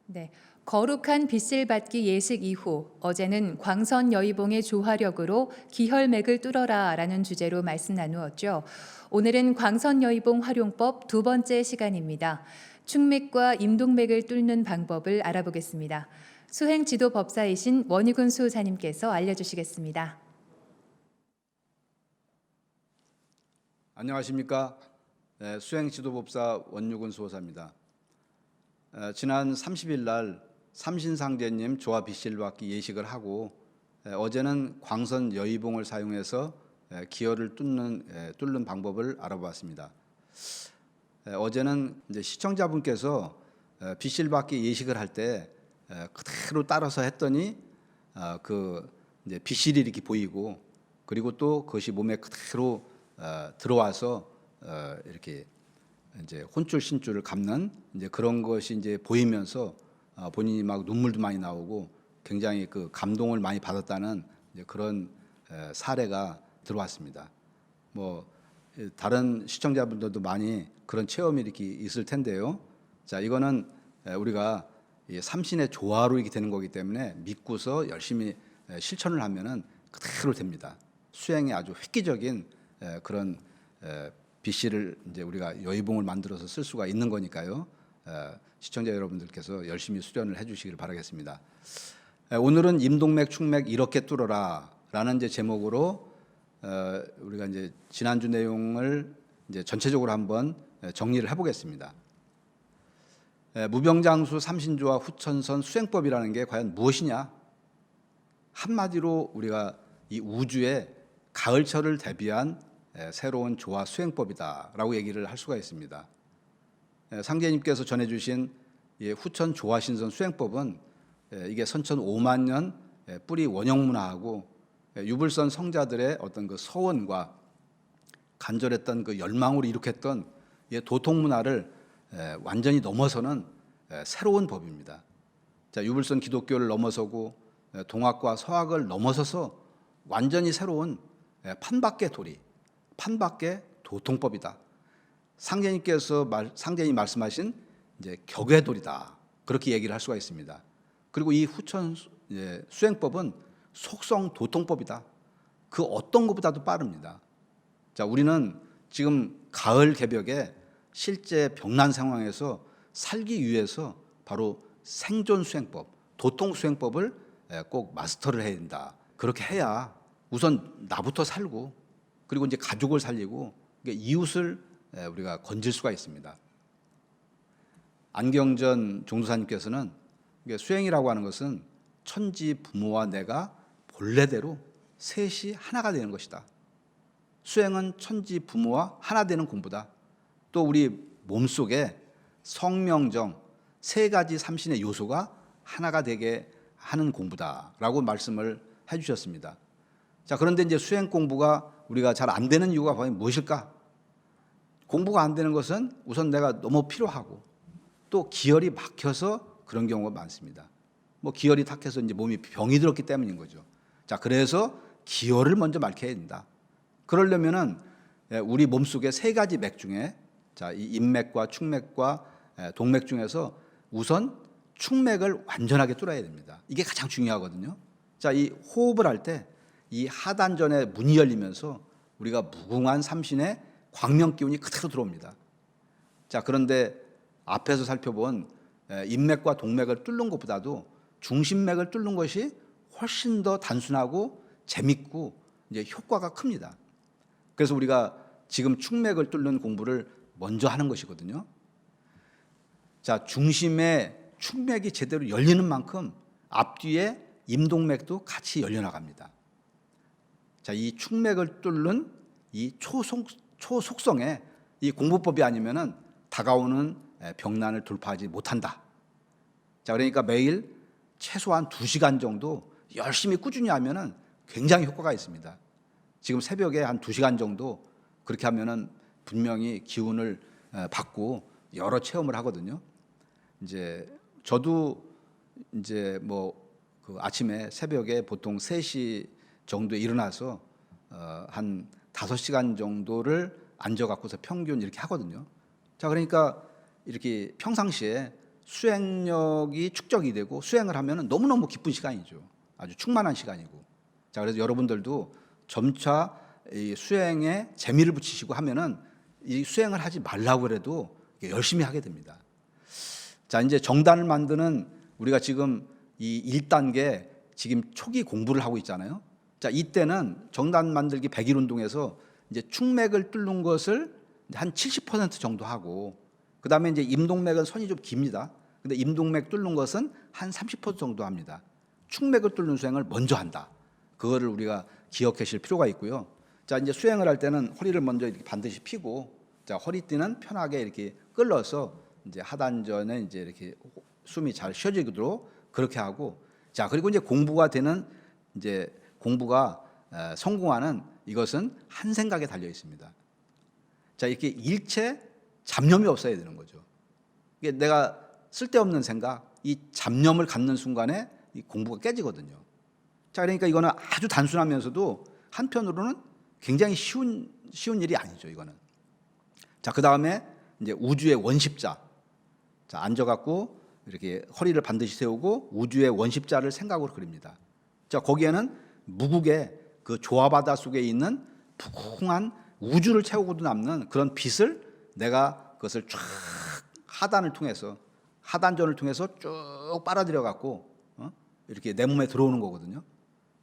네, 거룩한 빛을 받기 예식 이후 어제는 광선 여의봉의 조화력으로 기혈맥을 뚫어라라는 주제로 말씀 나누었죠. 오늘은 광선 여의봉 활용법 두 번째 시간입니다. 축맥과 임동맥을 뚫는 방법을 알아보겠습니다. 수행 지도 법사이신 원유근 수호사님께서 알려주시겠습니다. 안녕하십니까. 수행 지도법사 원유근 수호사입니다. 지난 30일 날 삼신상제님 조화 빛을 받기 예식을 하고 어제는 광선 여의봉을 사용해서 기혈을 뚫는 방법을 알아보았습니다. 어제는 이제 시청자분께서 빛을 받기 예식을 할 때 그대로 따라서 했더니 그 이제 빛이 이렇게 보이고 그리고 또 그것이 몸에 그대로 들어와서 이렇게 이제 혼줄 신줄을 감는 이제 그런 것이 이제 보이면서 본인이 막 눈물도 많이 나오고 굉장히 그 감동을 많이 받았다는 이제 그런 사례가 들어왔습니다. 뭐 다른 시청자분들도 많이 그런 체험이 이렇게 있을 텐데요. 자, 이거는 우리가 이 삼신의 조화로 이렇게 되는 거기 때문에 믿고서 열심히 실천을 하면은 그대로 됩니다. 수행에 아주 획기적인 그런 빛을 이제 우리가 여의봉을 만들어서 쓸 수가 있는 거니까요. 시청자 여러분들께서 열심히 수련을 해주시길 바라겠습니다. 오늘은 임동맥, 축맥 이렇게 뚫어라라는 이제 제목으로 우리가 이제 지난주 내용을 이제 전체적으로 한번 정리를 해보겠습니다. 무병장수 삼신조화 후천선 수행법이라는 게 과연 무엇이냐? 한마디로 우리가 이 우주의 가을철을 대비한 새로운 조화 수행법이다라고 얘기를 할 수가 있습니다. 상제님께서 전해주신 후천 조화신선 수행법은 이게 선천 5만 년 뿌리 원형문화하고 유불선 성자들의 어떤 그 서원과 간절했던 그 열망으로 이룩했던 도통 문화를 완전히 넘어서는 새로운 법입니다. 자, 유불선 기독교를 넘어서고 동학과 서학을 넘어서서 완전히 새로운 판밖의 도리, 판밖의 도통법이다. 상제님 말씀하신 이제 격외도리다. 그렇게 얘기를 할 수가 있습니다. 그리고 이 후천 수행법은 속성 도통법이다. 그 어떤 것보다도 빠릅니다. 자, 우리는 지금 가을 개벽에 실제 병난 상황에서 살기 위해서 바로 생존 수행법, 도통 수행법을 꼭 마스터를 해야 된다. 그렇게 해야 우선 나부터 살고 그리고 이제 가족을 살리고 이웃을 우리가 건질 수가 있습니다. 안경전 종도사님께서는 수행이라고 하는 것은 천지 부모와 내가 본래대로 셋이 하나가 되는 것이다. 수행은 천지 부모와 하나 되는 공부다. 또 우리 몸속에 성명정 세 가지 삼신의 요소가 하나가 되게 하는 공부다라고 말씀을 해주셨습니다. 자, 그런데 이제 수행 공부가 우리가 잘 안 되는 이유가 과연 무엇일까? 공부가 안 되는 것은 우선 내가 너무 필요하고 또 기혈이 막혀서 그런 경우가 많습니다. 뭐 기혈이 탁해서 이제 몸이 병이 들었기 때문인 거죠. 자, 그래서 기혈을 먼저 맑게 해야 된다. 그러려면은 우리 몸속에 세 가지 맥 중에 자, 이 인맥과 축맥과 동맥 중에서 우선 축맥을 완전하게 뚫어야 됩니다. 이게 가장 중요하거든요. 자, 이 호흡을 할 때 이 하단전에 문이 열리면서 우리가 무궁한 삼신의 광명 기운이 그대로 들어옵니다. 자, 그런데 앞에서 살펴본 인맥과 동맥을 뚫는 것보다도 중심맥을 뚫는 것이 훨씬 더 단순하고 재밌고 이제 효과가 큽니다. 그래서 우리가 지금 축맥을 뚫는 공부를 먼저 하는 것이거든요. 자, 중심에 축맥이 제대로 열리는 만큼 앞뒤에 임동맥도 같이 열려나갑니다. 자, 이 축맥을 뚫는 이 초속성의 이 공부법이 아니면은 다가오는 병난을 돌파하지 못한다. 자, 그러니까 매일 최소한 2시간 정도 열심히 꾸준히 하면은 굉장히 효과가 있습니다. 지금 새벽에 한 2시간 정도 그렇게 하면은 분명히 기운을 받고 여러 체험을 하거든요. 이제 저도 이제 뭐 그 아침에 새벽에 보통 3시 정도에 일어나서 한 5시간 정도를 앉아 갖고서 평균 이렇게 하거든요. 자, 그러니까 이렇게 평상시에 수행력이 축적이 되고 수행을 하면은 너무너무 기쁜 시간이죠. 아주 충만한 시간이고. 자, 그래서 여러분들도 점차 이 수행에 재미를 붙이시고 하면은 이 수행을 하지 말라고 해도 열심히 하게 됩니다. 자, 이제 정단을 만드는 우리가 지금 이 1단계 지금 초기 공부를 하고 있잖아요. 자, 이때는 정단 만들기 100일 운동에서 이제 충맥을 뚫는 것을 한 70% 정도 하고, 그다음에 이제 임동맥은 선이 좀 깁니다. 근데 임동맥 뚫는 것은 한 30% 정도 합니다. 충맥을 뚫는 수행을 먼저 한다. 그거를 우리가 기억하실 필요가 있고요. 자, 이제 수행을 할 때는 허리를 먼저 이렇게 반드시 펴고, 자, 허리띠는 편하게 이렇게 끌어서 이제 하단전에 이제 이렇게 숨이 잘 쉬어지도록 그렇게 하고, 자, 그리고 이제 공부가 되는 이제 공부가 성공하는 이것은 한 생각에 달려 있습니다. 자, 이렇게 일체 잡념이 없어야 되는 거죠. 이게 내가 쓸데없는 생각, 이 잡념을 갖는 순간에 이 공부가 깨지거든요. 자, 그러니까 이거는 아주 단순하면서도 한편으로는 굉장히 쉬운 일이 아니죠, 이거는. 자, 그 다음에 이제 우주의 원십자. 자, 앉아갖고 이렇게 허리를 반드시 세우고 우주의 원십자를 생각으로 그립니다. 자, 거기에는 무국의 그 조화바다 속에 있는 풍성한 우주를 채우고도 남는 그런 빛을 내가 그것을 쫙 하단전을 통해서 쭉 빨아들여 갖고 이렇게 내 몸에 들어오는 거거든요.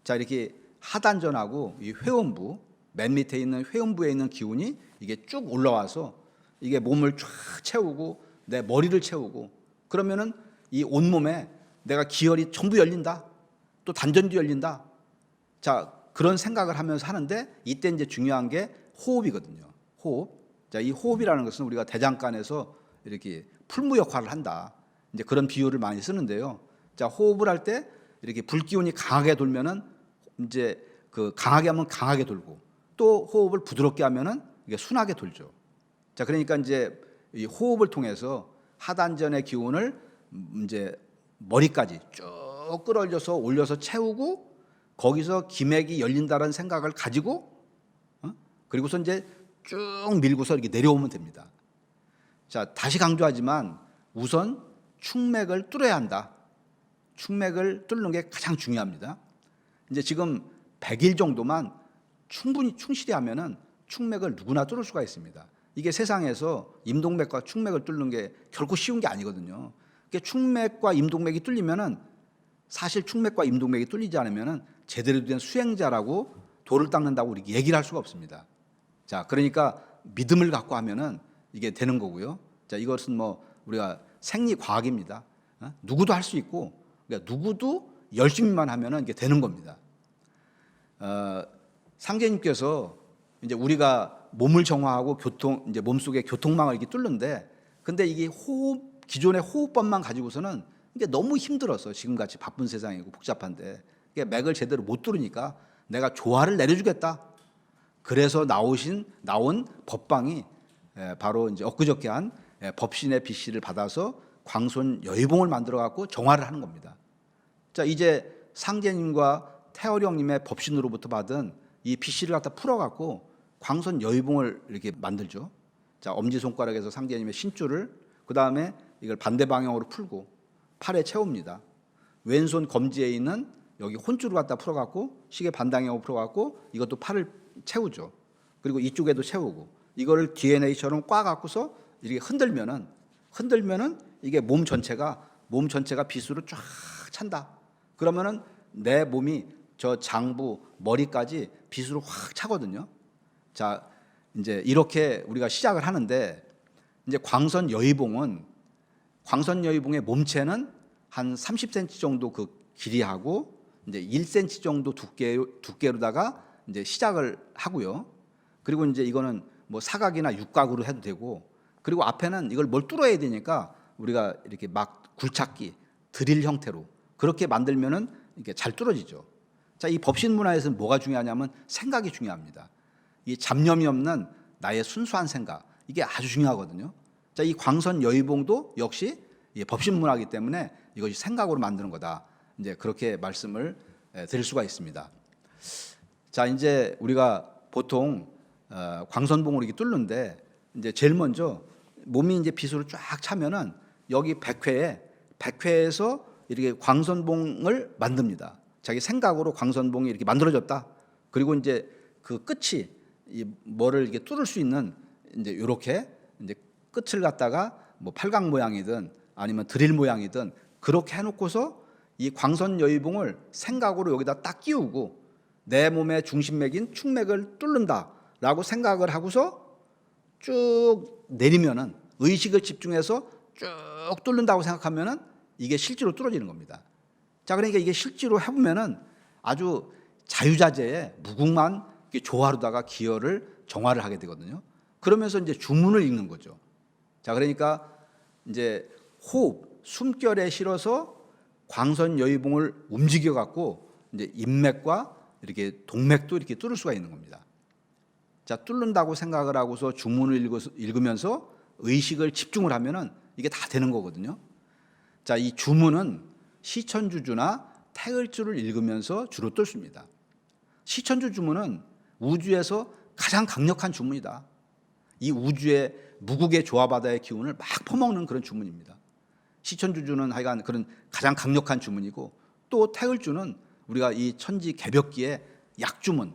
자, 이렇게 하단전하고 이 회음부, 맨 밑에 있는 회음부에 있는 기운이 이게 쭉 올라와서 이게 몸을 쫙 채우고 내 머리를 채우고, 그러면은 이 온몸에 내가 기혈이 전부 열린다. 또 단전도 열린다. 자, 그런 생각을 하면서 하는데 이때 이제 중요한 게 호흡이거든요. 호흡. 자, 이 호흡이라는 것은 우리가 대장간에서 이렇게 풀무 역할을 한다. 이제 그런 비유를 많이 쓰는데요. 자, 호흡을 할 때 이렇게 불기운이 강하게 돌면은 이제 그 강하게 하면 강하게 돌고, 또 호흡을 부드럽게 하면은 이게 순하게 돌죠. 자, 그러니까 이제 이 호흡을 통해서 하단전의 기운을 이제 머리까지 쭉 끌어올려서 올려서 채우고, 거기서 기맥이 열린다는 생각을 가지고, 그리고서 이제 쭉 밀고서 이렇게 내려오면 됩니다. 자, 다시 강조하지만 우선 충맥을 뚫어야 한다. 충맥을 뚫는 게 가장 중요합니다. 이제 지금 100일 정도만 충분히 충실히 하면은 충맥을 누구나 뚫을 수가 있습니다. 이게 세상에서 임동맥과 충맥을 뚫는 게 결코 쉬운 게 아니거든요. 충맥과 임동맥이 뚫리면은, 사실 충맥과 임동맥이 뚫리지 않으면은 제대로 된 수행자라고 도를 닦는다고 우리 얘기를 할 수가 없습니다. 자, 그러니까 믿음을 갖고 하면은 이게 되는 거고요. 자, 이것은 뭐 우리가 생리과학입니다. 누구도 할 수 있고, 그러니까 누구도 열심히만 하면은 이게 되는 겁니다. 상제님께서 이제 우리가 몸을 정화하고 이제 몸속의 교통망을 이렇게 뚫는데, 근데 이게 기존의 호흡법만 가지고서는 이게 너무 힘들어서, 지금같이 바쁜 세상이고 복잡한데 이게 맥을 제대로 못 뚫으니까 내가 조화를 내려주겠다. 그래서 나온 법방이 바로 이제 엊그저께 한 법신의 비씨를 받아서 광손 여의봉을 만들어 갖고 정화를 하는 겁니다. 자, 이제 상제님과 태월이 형님의 법신으로부터 받은 이 비씨를 갖다 풀어 갖고 광손 여의봉을 이렇게 만들죠. 자, 엄지손가락에서 상제님의 신줄을, 그 다음에 이걸 반대 방향으로 풀고 팔에 채웁니다. 왼손 검지에 있는 여기 혼줄을 갖다 풀어 갖고 시계 반방향으로 풀어 갖고 이것도 팔을 채우죠. 그리고 이쪽에도 채우고, 이거를 DNA처럼 꽉 갖고서 이렇게 흔들면은 이게 몸 전체가 빛으로 쫙 찬다. 그러면은 내 몸이 저 장부, 머리까지 빛으로 확 차거든요. 자, 이제 이렇게 우리가 시작을 하는데, 이제 광선 여의봉의 몸체는 한 30cm 정도 그 길이하고 이제 1cm 정도 두께로다가 이제 시작을 하고요. 그리고 이제 이거는 뭐 사각이나 육각으로 해도 되고, 그리고 앞에는 이걸 뭘 뚫어야 되니까 우리가 이렇게 막 굴착기, 드릴 형태로 그렇게 만들면은 이게 잘 뚫어지죠. 자, 이 법신 문화에서는 뭐가 중요하냐면 생각이 중요합니다. 이 잡념이 없는 나의 순수한 생각, 이게 아주 중요하거든요. 자, 이 광선 여의봉도 역시 법신 문화이기 때문에 이것이 생각으로 만드는 거다. 이제 그렇게 말씀을 드릴 수가 있습니다. 자, 이제 우리가 보통 광선봉으로 이렇게 뚫는데, 이제 제일 먼저 몸이 이제 빛으로 쫙 차면은 여기 백회에서 이렇게 광선봉을 만듭니다. 자기 생각으로 광선봉이 이렇게 만들어졌다. 그리고 이제 그 끝이 이 뭐를 이렇게 뚫을 수 있는 이제 이렇게 이제 끝을 갖다가 뭐 팔각 모양이든 아니면 드릴 모양이든 그렇게 해놓고서 이 광선 여의봉을 생각으로 여기다 딱 끼우고 내 몸의 중심맥인 축맥을 뚫는다라고 생각을 하고서 쭉 내리면은 의식을 집중해서 쭉 뚫는다고 생각하면은 이게 실제로 뚫어지는 겁니다. 자, 그러니까 이게 실제로 해보면은 아주 자유자재에 무궁한 조화로다가 기혈을 정화를 하게 되거든요. 그러면서 이제 주문을 읽는 거죠. 자, 그러니까 이제 호흡, 숨결에 실어서 광선 여의봉을 움직여 갖고 이제 인맥과 이렇게 동맥도 이렇게 뚫을 수가 있는 겁니다. 자, 뚫는다고 생각을 하고서 주문을 읽으면서 의식을 집중을 하면은 이게 다 되는 거거든요. 자, 이 주문은 시천주주나 태을주를 읽으면서 주로 뚫습니다. 시천주 주문은 우주에서 가장 강력한 주문이다. 이 우주의 무국의 조화바다의 기운을 막 퍼먹는 그런 주문입니다. 시천주주는 하여간 그런 가장 강력한 주문이고, 또 태을주는 우리가 이 천지 개벽기의 약주문,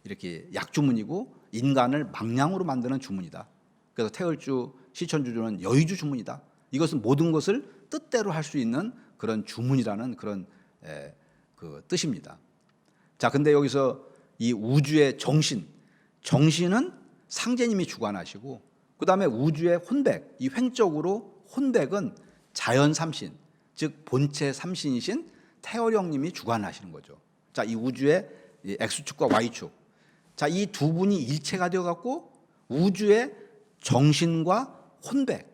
이렇게 약주문이고 인간을 망량으로 만드는 주문이다. 그래서 태을주, 시천주주는 여의주 주문이다. 이것은 모든 것을 뜻대로 할 수 있는 그런 주문이라는 그런 그 뜻입니다. 자, 근데 여기서 이 우주의 정신은 상제님이 주관하시고, 그 다음에 우주의 혼백, 이 횡적으로 혼백은 자연 삼신, 즉 본체 삼신이신 태어령님이 주관하시는 거죠. 자, 이 우주의 X축과 Y축, 자, 이 두 분이 일체가 되어 갖고 우주의 정신과 혼백,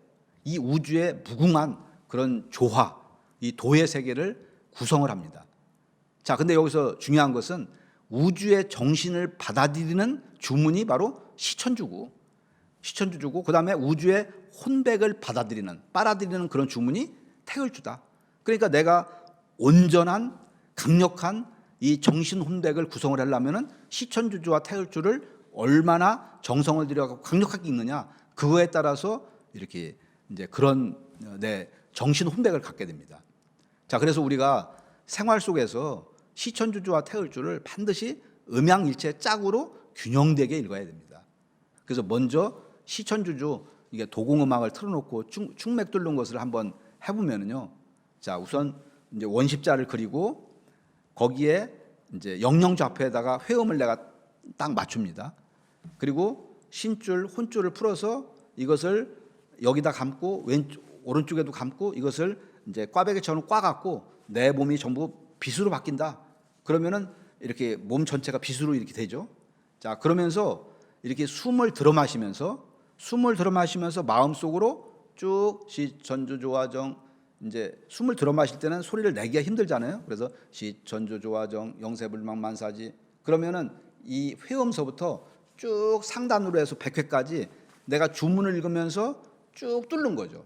이 우주의 무궁한 그런 조화, 이 도의 세계를 구성을 합니다. 자, 근데 여기서 중요한 것은 우주의 정신을 받아들이는 주문이 바로 시천주고, 그 다음에 우주의 혼백을 빨아들이는 그런 주문이 태을주다. 그러니까 내가 온전한 강력한 이 정신 혼백을 구성을 하려면은 시천주주와 태을주를 얼마나 정성을 들여 강력하게 읽느냐, 그거에 따라서 이렇게 이제 그런 내 정신 혼백을 갖게 됩니다. 자, 그래서 우리가 생활 속에서 시천주주와 태을주를 반드시 음양일체 짝으로 균형되게 읽어야 됩니다. 그래서 먼저 시천주주 이게 도공음악을 틀어놓고 축맥 뚫는 것을 한번 해보면은요. 자, 우선 이제 원십자를 그리고 거기에 이제 영영좌표에다가 회음을 내가 딱 맞춥니다. 그리고 신줄, 혼줄을 풀어서 이것을 여기다 감고 오른쪽에도 감고 이것을 이제 꽈배기처럼 꽈갖고 내 몸이 전부 빛으로 바뀐다. 그러면은 이렇게 몸 전체가 빛으로 이렇게 되죠. 자, 그러면서 이렇게 숨을 들어 마시면서 마음속으로 쭉 시천주조화정, 이제 숨을 들어 마실 때는 소리를 내기가 힘들잖아요. 그래서 시천주조화정 영세불망만사지, 그러면은 이 회음서부터 쭉 상단으로 해서 백회까지 내가 주문을 읽으면서 쭉 뚫는 거죠.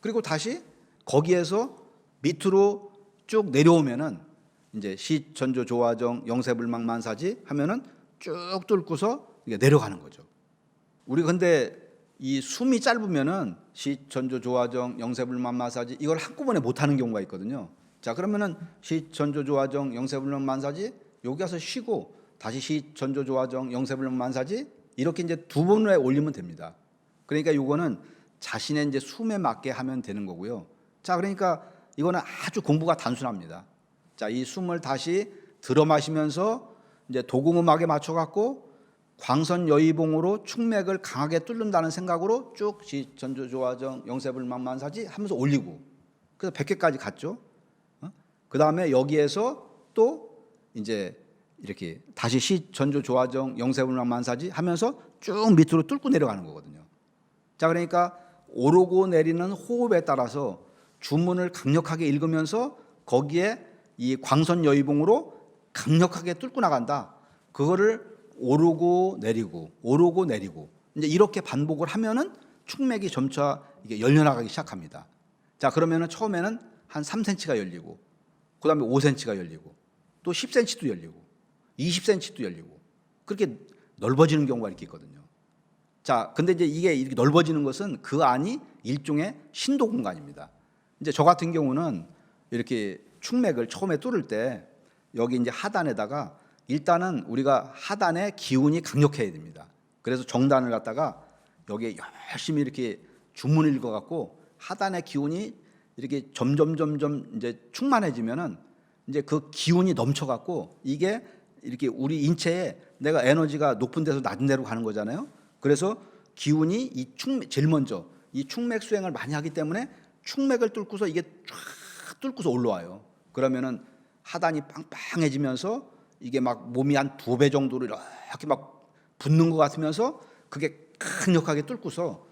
그리고 다시 거기에서 밑으로 쭉 내려오면은 이제 시천주조화정 영세불망만사지 하면은 쭉 뚫고서 이게 내려가는 거죠. 우리 근데 이 숨이 짧으면은 시천주조화정 영세불만만사지 이걸 한꺼번에 못 하는 경우가 있거든요. 자, 그러면은 시천주조화정 영세불만만사지 여기 가서 쉬고 다시 시천주조화정 영세불만만사지 이렇게 이제 두 번에 올리면 됩니다. 그러니까 이거는 자신의 이제 숨에 맞게 하면 되는 거고요. 자, 그러니까 이거는 아주 공부가 단순합니다. 자, 이 숨을 다시 들어 마시면서 이제 도공음악에 맞춰 갖고 광선 여의봉으로 축맥을 강하게 뚫는다는 생각으로 쭉 시천주조화정 영세불망만사지 하면서 올리고, 그래서 100개까지 갔죠. 그 다음에 여기에서 또 이제 이렇게 다시 시천주조화정 영세불망만사지 하면서 쭉 밑으로 뚫고 내려가는 거거든요. 자, 그러니까 오르고 내리는 호흡에 따라서 주문을 강력하게 읽으면서 거기에 이 광선 여의봉으로 강력하게 뚫고 나간다. 그거를 오르고 내리고 이제 이렇게 반복을 하면은 축맥이 점차 이게 열려나가기 시작합니다. 자, 그러면은 처음에는 한 3cm가 열리고, 그 다음에 5cm가 열리고, 또 10cm도 열리고, 20cm도 열리고, 그렇게 넓어지는 경우가 이렇게 있거든요. 자, 근데 이제 이게 이렇게 넓어지는 것은 그 안이 일종의 신도 공간입니다. 이제 저 같은 경우는 이렇게 축맥을 처음에 뚫을 때 여기 이제 하단에다가 일단은 우리가 하단의 기운이 강력해야 됩니다. 그래서 정단을 갖다가 여기에 열심히 이렇게 주문을 읽어갖고 하단의 기운이 이렇게 점점 이제 충만해지면은 이제 그 기운이 넘쳐갖고 이게 이렇게 우리 인체에 내가 에너지가 높은 데서 낮은 데로 가는 거잖아요. 그래서 기운이 이 축맥, 제일 먼저 이 축맥 수행을 많이 하기 때문에 축맥을 뚫고서 이게 쫙 뚫고서 올라와요. 그러면은 하단이 빵빵해지면서 이게 막 몸이 한 2배 정도로 이렇게 막 붙는 것 같으면서 그게 강력하게 뚫고서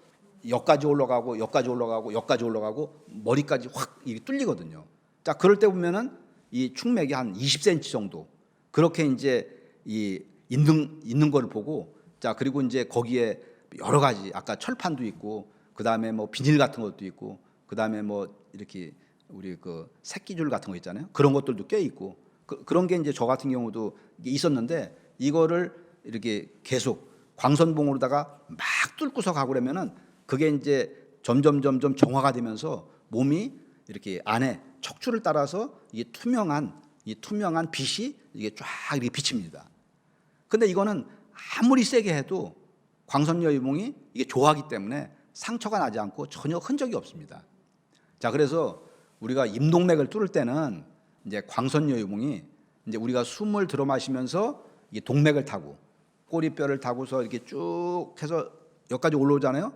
여기까지 올라가고 여기까지 올라가고 여기까지 올라가고 머리까지 확 이게 뚫리거든요. 자, 그럴 때 보면은 이 축맥이 한 20cm 정도 그렇게 이제 이 있는 걸 보고, 자, 그리고 이제 거기에 여러 가지 아까 철판도 있고 그다음에 뭐 비닐 같은 것도 있고 그다음에 뭐 이렇게 우리 그 새끼줄 같은 거 있잖아요. 그런 것들도 껴 있고 그런 게 이제 저 같은 경우도 이게 있었는데 이거를 이렇게 계속 광선봉으로다가 막 뚫고서 가고 그러면은 그게 이제 점점 정화가 되면서 몸이 이렇게 안에 척추를 따라서 이게 투명한 빛이 이게 쫙 이렇게 비칩니다. 근데 이거는 아무리 세게 해도 광선여의봉이 이게 좋아하기 때문에 상처가 나지 않고 전혀 흔적이 없습니다. 자, 그래서 우리가 임동맥을 뚫을 때는 이제 광선여의봉이 이제 우리가 숨을 들어 마시면서 이 동맥을 타고 꼬리뼈를 타고서 이렇게 쭉 해서 여기까지 올라오잖아요.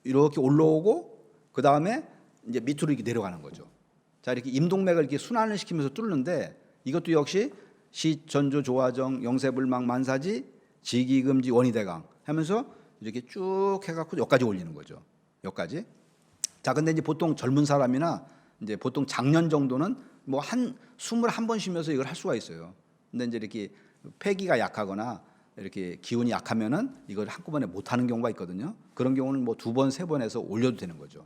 이렇게 올라오고 그 다음에 이제 밑으로 이렇게 내려가는 거죠. 자, 이렇게 임동맥을 이렇게 순환을 시키면서 뚫는데 이것도 역시 시전조 조화정 영세불망 만사지 지기금지 원이대강 하면서 이렇게 쭉 해갖고 여기까지 올리는 거죠. 여기까지. 자, 근데 이제 보통 젊은 사람이나 이제 보통 장년 정도는 뭐 숨을 한 번 쉬면서 이걸 할 수가 있어요. 근데 이제 이렇게 폐기가 약하거나 이렇게 기운이 약하면은 이걸 한꺼번에 못 하는 경우가 있거든요. 그런 경우는 뭐 2번, 3번 해서 올려도 되는 거죠.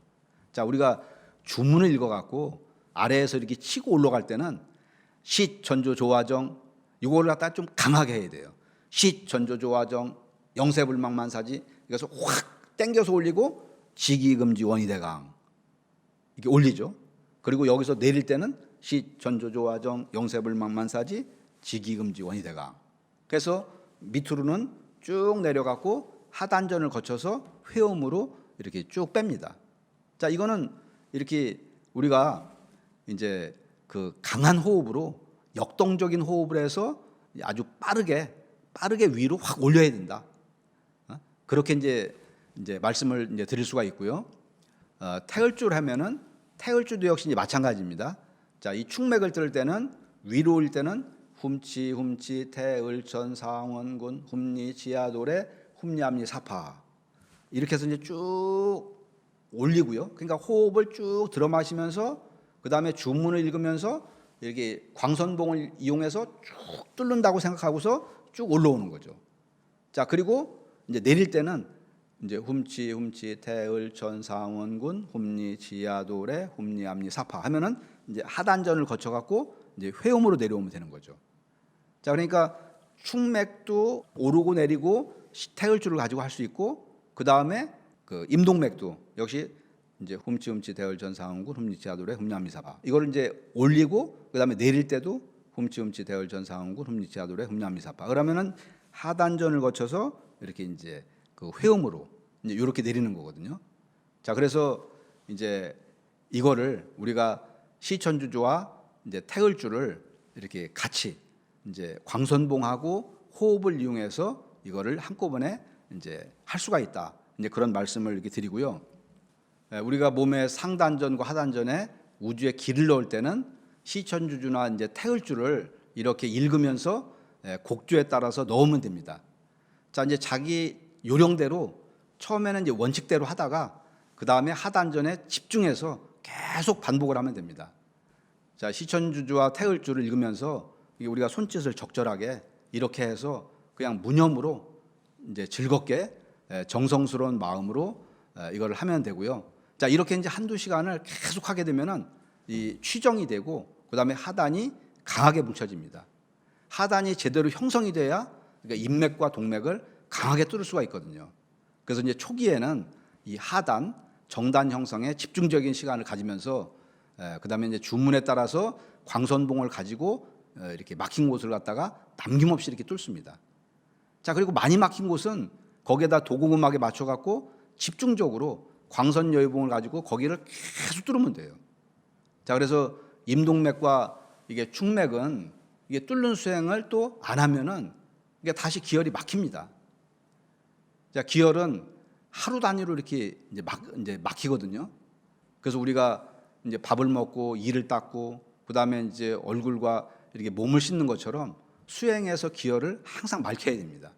자, 우리가 주문을 읽어갖고 아래에서 이렇게 치고 올라갈 때는 시 전조 조화정 이거를 갖다 좀 강하게 해야 돼요. 시 전조 조화정 영세불망 만사지 그래서 확 당겨서 올리고 지기금지 원이대강 이렇게 올리죠. 그리고 여기서 내릴 때는 시 전조 조화정 영세불망 만사지 지기금지 원이대강. 그래서 밑으로는 쭉 내려가고 하단전을 거쳐서 회음으로 이렇게 쭉 뺍니다. 자, 이거는 이렇게 우리가 이제 그 강한 호흡으로 역동적인 호흡을 해서 아주 빠르게 위로 확 올려야 된다. 그렇게 이제 말씀을 이제 드릴 수가 있고요. 태을줄 하면은 태을줄도 역시 이제 마찬가지입니다. 자, 이 축맥을 뚫을 때는 위로 올 때는 훔치 태을천 상원군 훔리 지하도래 훔리암리 사파 이렇게 해서 이제 쭉 올리고요. 그러니까 호흡을 쭉 들어 마시면서 그 다음에 주문을 읽으면서 이렇게 광선봉을 이용해서 쭉 뚫는다고 생각하고서 쭉 올라오는 거죠. 자, 그리고 이제 내릴 때는 이제 훔치 태을천 상원군 훔리 지하도래 훔리암리 사파 하면은 이제 하단전을 거쳐 갖고 이제 회음으로 내려오면 되는 거죠. 자, 그러니까 축맥도 오르고 내리고 태을줄을 가지고 할 수 있고 그 다음에 그 임동맥도 역시 이제 훔치 대을전 상원군 훔리 지하도래 훔리암리 사파 이거를 이제 올리고 그 다음에 내릴 때도 훔치 대을전 상원군 훔리 지하도래 훔리암리 사파 그러면은 하단전을 거쳐서 이렇게 이제 그 회음으로 이제 이렇게 내리는 거거든요. 자, 그래서 이제 이거를 우리가 시천주조와 이제 태을줄을 이렇게 같이 이제 광선봉하고 호흡을 이용해서 이거를 한꺼번에 이제 할 수가 있다. 이제 그런 말씀을 이렇게 드리고요. 우리가 몸의 상단전과 하단전에 우주에 기를 넣을 때는 시천주주나 이제 태을줄을 이렇게 읽으면서 곡조에 따라서 넣으면 됩니다. 자, 이제 자기 요령대로 처음에는 이제 원칙대로 하다가 그 다음에 하단전에 집중해서 계속 반복을 하면 됩니다. 자, 시천주주와 태을줄을 읽으면서 우리가 손짓을 적절하게 이렇게 해서 그냥 무념으로 이제 즐겁게 정성스러운 마음으로 이걸 하면 되고요. 자, 이렇게 이제 한두 시간을 계속 하게 되면은 이 취정이 되고 그다음에 하단이 강하게 뭉쳐집니다. 하단이 제대로 형성이 돼야 그러니까 인맥과 동맥을 강하게 뚫을 수가 있거든요. 그래서 이제 초기에는 이 하단, 정단 형성에 집중적인 시간을 가지면서 그다음에 이제 주문에 따라서 광선봉을 가지고 이렇게 막힌 곳을 갖다가 남김없이 이렇게 뚫습니다. 자, 그리고 많이 막힌 곳은 거기에다 도공음악에 맞춰 갖고 집중적으로 광선 여의봉을 가지고 거기를 계속 뚫으면 돼요. 자, 그래서 임동맥과 이게 축맥은 이게 뚫는 수행을 또 안 하면은 이게 다시 기혈이 막힙니다. 자, 기혈은 하루 단위로 이렇게 이제 막히거든요. 그래서 우리가 이제 밥을 먹고 이를 닦고 그다음에 이제 얼굴과 이렇게 몸을 씻는 것처럼 수행에서 기혈을 항상 맑혀야 됩니다.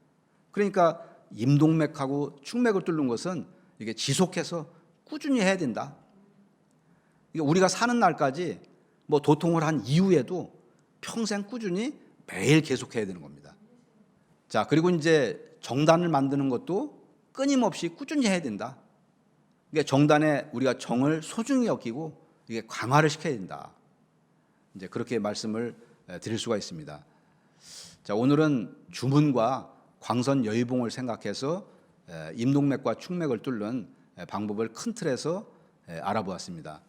그러니까 임동맥하고 축맥을 뚫는 것은 이게 지속해서 꾸준히 해야 된다. 이게 우리가 사는 날까지 뭐 도통을 한 이후에도 평생 꾸준히 매일 계속해야 되는 겁니다. 자, 그리고 이제 정단을 만드는 것도 끊임없이 꾸준히 해야 된다. 이게 정단에 우리가 정을 소중히 여기고 이게 강화를 시켜야 된다. 이제 그렇게 말씀을 드릴 수가 있습니다. 자, 오늘은 주문과 광선 여의봉을 생각해서 임동맥과 축맥을 뚫는 방법을 큰 틀에서 알아보았습니다.